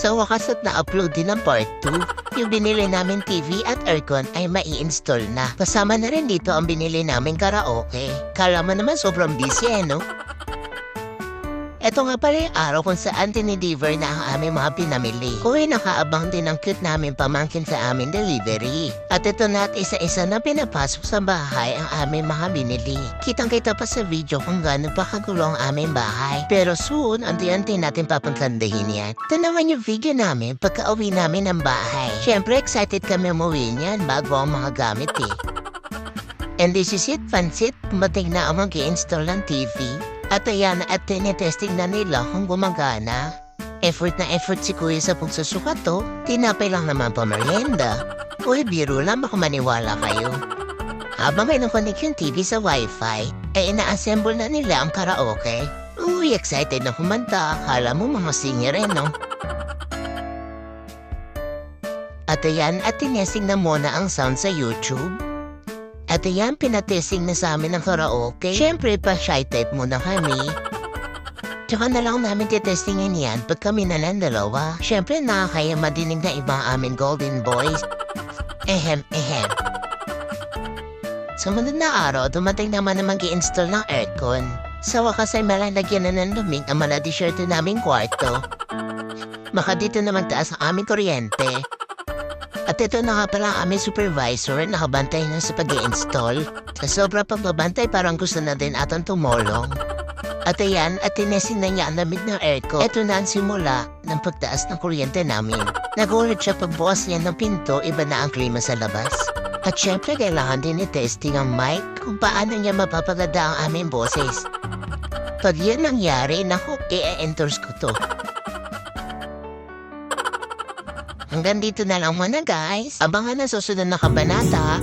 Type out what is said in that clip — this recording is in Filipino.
Sa wakas at na-upload din ang part 2. Yung binili namin TV at aircon ay mai-install na. Kasama na rin dito ang binili namin karaoke. Kala mo naman sobrang busy no? Ito nga pala yung araw kung saan dinideliver na ang aming mga pinamili. Kuwi nakaabang din ang cute namin pamangkin sa aming delivery. At ito na at isa-isa na pinapasok sa bahay ang aming mga binili. Kitang-kita pa sa video kung gaano pa kagulo ang aming bahay. Pero soon, anti-anti natin papagkandahin yan. Ito naman yung video namin pagka-uwi namin ng bahay. Siyempre excited kami umuwi niyan bago ang mga gamit eh. And this is it, pansit. Mating na ang mag-i-install ng TV. At ayan, at tinetesting na nila kung gumagana. Effort na effort si Kuya sa pagsusukat to. Tinapay lang naman pa merienda. Uy, biro lang baka maniwala kayo. Habang may nakonek yung TV sa wifi, ay ina-assemble na nila ang karaoke. Uy, excited na kumanta. Akala mo mga singer no? At ayan, at tinesting na muna ang sound sa YouTube. At ayan, pinatesting na sa amin ang karaoke. Siyempre, pa-shy type muna kami. Tsaka na lang namin titestingin yan pag kami na lang dalawa. Siyempre, nakakaya madinig na iba aming golden boys. Ehem. Sumunod na araw, dumating naman na mag-i-install ng aircon. Sa wakas ay malalagyan na ng lumig ang maladi-shirto naming kwarto. Maka dito na magtaas ang aming kuryente. At ito na nga pala ang aming supervisor na nakabantay na sa pag-i-install. Sa sobra pagbabantay parang gusto na din atang tumulong. At ayan, at tinesin na niya ang lamig ng aircon. Ito na ang simula ng pagtaas ng kuryente namin. Nagulat siya pagbukas niya ng pinto, iba na ang klima sa labas. At syempre kailangan din i-testing ang mic kung paano niya mapapaganda ang aming boses. Pag yan nangyari, naku, i-endorse ko to. Hanggang dito na lang muna guys. Abangan na susunod na kabanata.